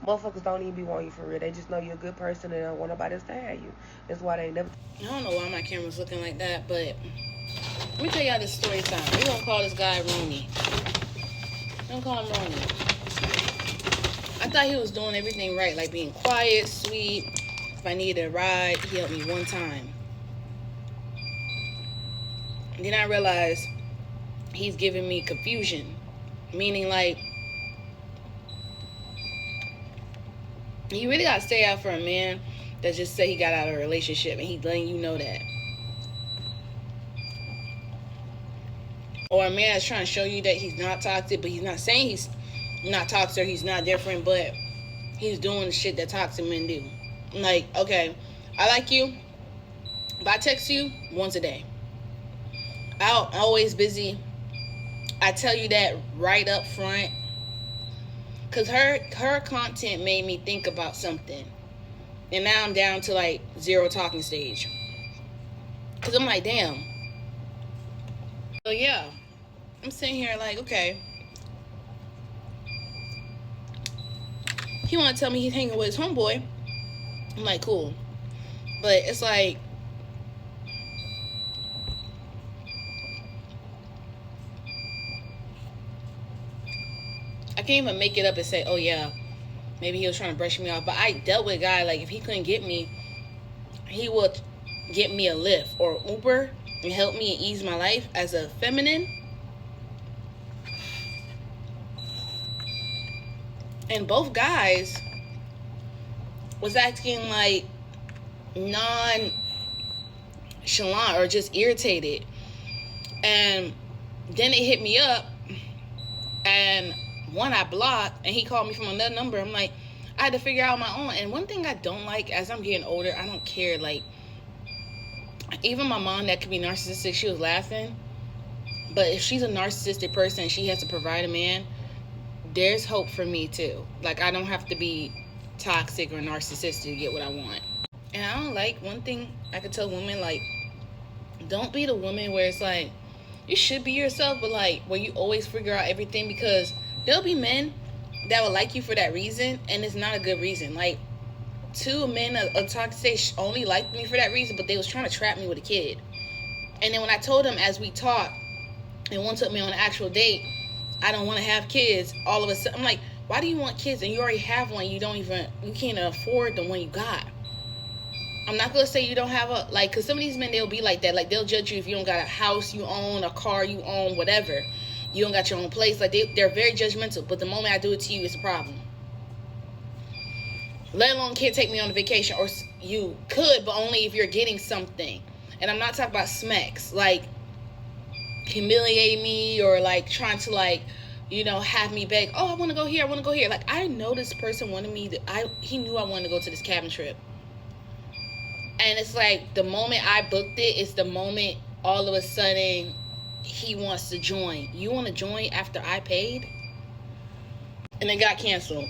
Motherfuckers don't even be wanting you for real. They just know you're a good person and don't want nobody else to have you. That's why they never. I don't know why my camera's looking like that, but let me tell y'all this story time. We're gonna call this guy Rooney. We're gonna call him Rooney. I thought he was doing everything right, like being quiet, sweet. If I needed a ride, he helped me one time. And then I realized he's giving me confusion. Meaning, like, you really gotta stay out for a man that just said he got out of a relationship and he's letting you know that. Or a man that's trying to show you that he's not toxic, but he's not saying he's not toxic or he's not different, but he's doing the shit that toxic men do. Like, okay, I like you, but I text you once a day. I'm always busy. I tell you that right up front. Because her content made me think about something. And now I'm down to like 0 talking stage. Because I'm like, damn. So yeah, I'm sitting here like, okay. He want to tell me he's hanging with his homeboy. I'm like, cool. But it's like, I can't even make it up and say, oh yeah, maybe he was trying to brush me off. But I dealt with a guy, like, if he couldn't get me, he would get me a Lyft or Uber and help me and ease my life as a feminine. And both guys was acting like nonchalant or just irritated. And then they hit me up, and one I blocked, and he called me from another number. I'm like, I had to figure out my own. And one thing I don't like, as I'm getting older, I don't care. Like, even my mom that could be narcissistic, she was laughing. But if she's a narcissistic person, she has to provide a man, there's hope for me too. Like, I don't have to be toxic or narcissistic to get what I want. And I don't like, one thing I could tell women, like, don't be the woman where it's like, you should be yourself, but like, where you always figure out everything, because there'll be men that will like you for that reason, and it's not a good reason. Like, 2 men of toxic only liked me for that reason, but they was trying to trap me with a kid. And then when I told them, as we talked, and one took me on an actual date, I don't want to have kids, all of a sudden I'm like, why do you want kids and you already have one? You can't afford the one you got. I'm not gonna say you don't have a, like, because some of these men, they'll be like that. Like, they'll judge you if you don't got a house you own, a car you own, whatever. You don't got your own place. Like, they're very judgmental. But the moment I do it to you, it's a problem. Let alone can't take me on a vacation. Or you could, but only if you're getting something. And I'm not talking about smacks, like humiliating me or like trying to, like, you know, have me beg, oh, I want to go here, I want to go here. Like, I know this person wanted me he knew I wanted to go to this cabin trip. And it's like, the moment I booked it, it's the moment all of a sudden he wants to join. You want to join after I paid? And it got canceled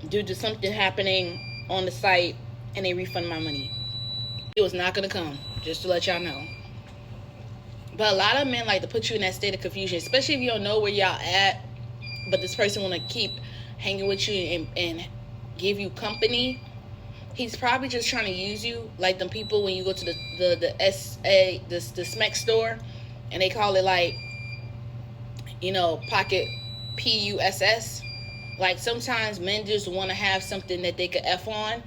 due to something happening on the site, and they refunded my money. It was not going to come, just to let y'all know. But a lot of men like to put you in that state of confusion, especially if you don't know where y'all at, but this person want to keep hanging with you and give you company. He's probably just trying to use you, like them people when you go to the smack store, and they call it, like, you know, pocket PUSS. Like, sometimes men just want to have something that they could F on,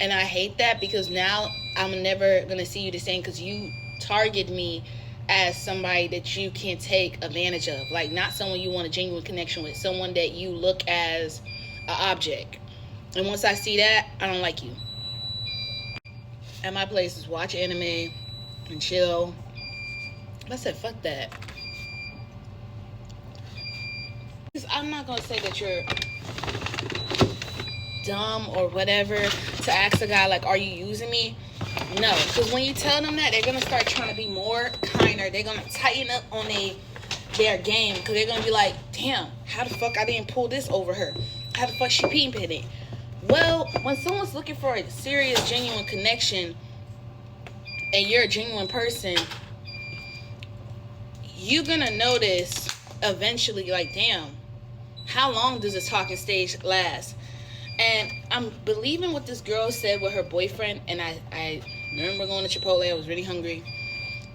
and I hate that, because now I'm never gonna see you the same, because you target me as somebody that you can take advantage of, like, not someone you want a genuine connection with, someone that you look as an object. And once I see that, I don't like you. At my place is watch anime and chill. I said, fuck that. I'm not going to say that you're dumb or whatever to ask a guy, like, are you using me? No, because when you tell them that, they're going to start trying to be more kinder. They're going to tighten up on their game, because they're going to be like, damn, how the fuck I didn't pull this over her? How the fuck she peeping it? Well, when someone's looking for a serious, genuine connection, and you're a genuine person, you're gonna notice eventually, like, damn, how long does this talking stage last? And I'm believing what this girl said with her boyfriend. And I remember going to Chipotle. I was really hungry.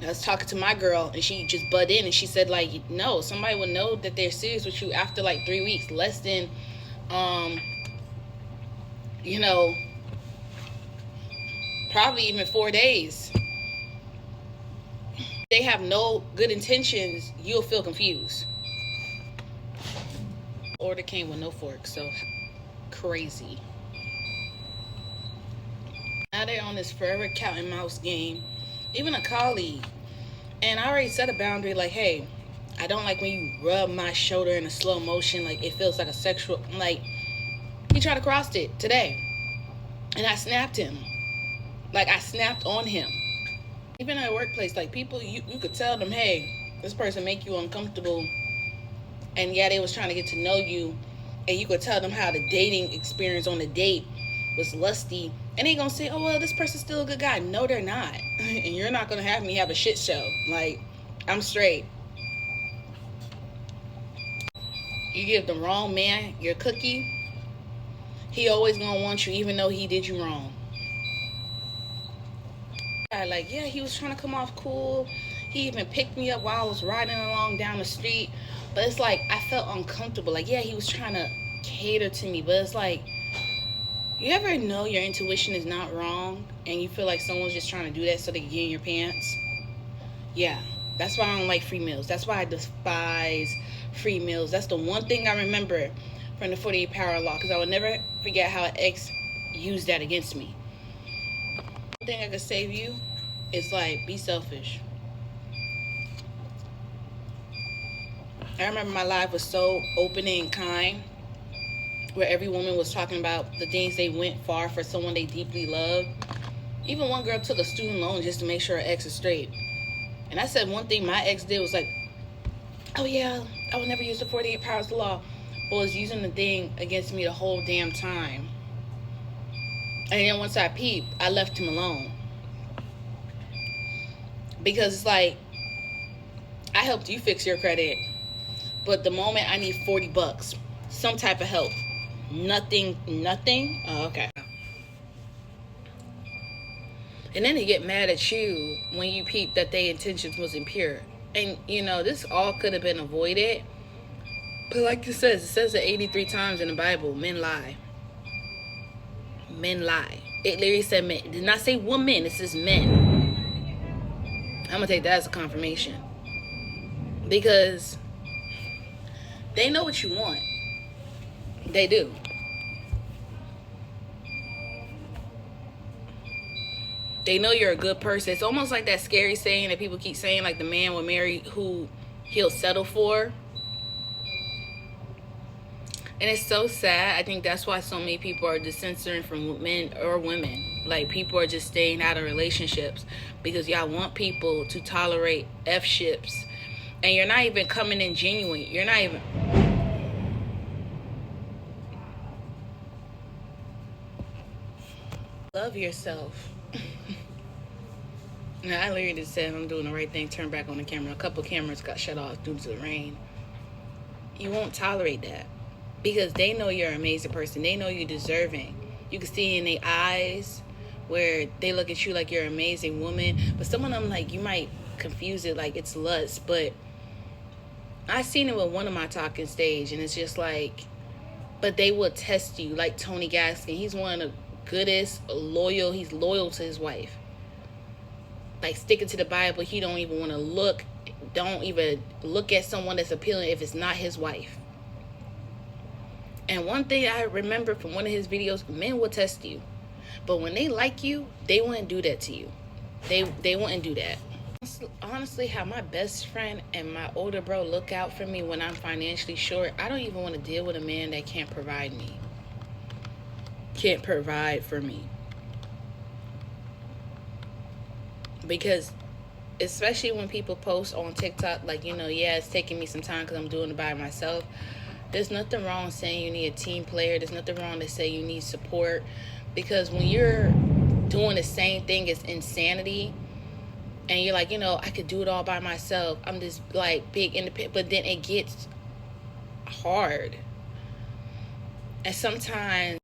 I was talking to my girl, and she just butted in, and she said, like, no, somebody would know that they're serious with you after like 3 weeks, less than, you know, probably even 4 days. They have no good intentions, you'll feel confused. Order came with no fork, so crazy. Now they're on this forever cat and mouse game. Even a colleague. And I already set a boundary, like, hey, I don't like when you rub my shoulder in a slow motion, like it feels like a sexual, like, he tried to cross it today. And I snapped him. Like, I snapped on him. Even at a workplace, like, people, you could tell them, hey, this person make you uncomfortable. And yeah, they was trying to get to know you. And you could tell them how the dating experience on the date was lusty. And they gonna say, oh, well, this person's still a good guy. No, they're not. And you're not gonna have me have a shit show. Like, I'm straight. You give the wrong man your cookie, he always gonna want you even though he did you wrong. Like, yeah, he was trying to come off cool. He even picked me up while I was riding along down the street. But it's like, I felt uncomfortable. Like, yeah, he was trying to cater to me. But it's like, you ever know your intuition is not wrong and you feel like someone's just trying to do that so they can get in your pants? Yeah, that's why I don't like free meals. That's why I despise free meals. That's the one thing I remember from the 48 Power Law, because I would never forget how an ex used that against me. One thing I could save you is, like, be selfish. I remember my life was so open and kind, where every woman was talking about the things they went far for someone they deeply loved. Even one girl took a student loan just to make sure her ex is straight. And I said one thing my ex did was like, oh yeah, I would never use the 48 Powers of the Law, but was using the thing against me the whole damn time. And then once I peeped, I left him alone. Because it's like, I helped you fix your credit, but the moment I need $40, some type of help, nothing. Oh, okay. And then they get mad at you when you peep that their intentions wasn't pure. And, you know, this all could have been avoided. But like it says it 83 times in the Bible, men lie. Men lie. It literally said men. It did not say women, it says men. I'm going to take that as a confirmation. Because they know what you want. They do. They know you're a good person. It's almost like that scary saying that people keep saying, like, the man will marry who he'll settle for. And it's so sad. I think that's why so many people are dissenting from men or women. Like, people are just staying out of relationships because y'all want people to tolerate F-ships. And you're not even coming in genuine. You're not even... Love yourself. Now, I literally just said I'm doing the right thing, turn back on the camera. A couple cameras got shut off due to the rain. You won't tolerate that because they know you're an amazing person. They know you're deserving. You can see in their eyes where they look at you like you're an amazing woman. But some of them, like, you might confuse it like it's lust. But I seen it with one of my talking stage, and it's just like, but they will test you. Like Tony Gaskin, he's one of the goodest, loyal. He's loyal to his wife. Like, sticking to the Bible, he don't even want to don't even look at someone that's appealing if it's not his wife. And one thing I remember from one of his videos, men will test you. But when they like you, they wouldn't do that to you. They wouldn't do that. Honestly, how my best friend and my older bro look out for me when I'm financially short, I don't even want to deal with a man that can't provide me. Can't provide for me. Because especially when people post on TikTok, like, you know, yeah, it's taking me some time because I'm doing it by myself. There's nothing wrong saying you need a team player. There's nothing wrong to say you need support. Because when you're doing the same thing as insanity, and you're like, you know, I could do it all by myself. I'm this, like, big independent. But then it gets hard. And sometimes